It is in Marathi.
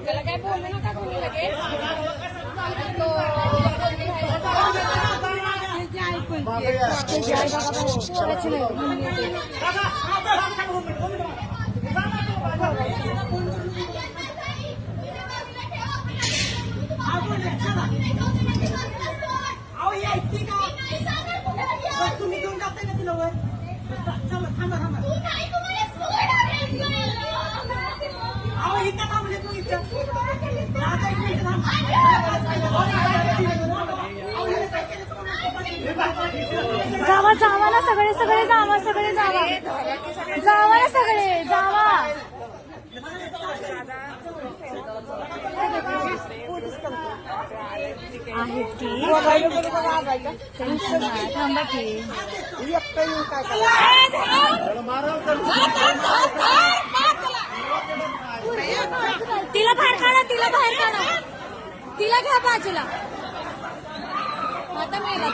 त्याला काय बोलू नका कोणी लगेच तुम्ही घेऊन जाताय ना तिला वर चला थांबा थांबा अहो इथं थांबले तू इथं जावा जावा ना सगळे सगळे जावा सगळे जावा जावा ना सगळे जावा आहेत की थांबा की तिला बाहेर काढा तिला बाहेर काढा तिला घ्या बाजूला आता मेला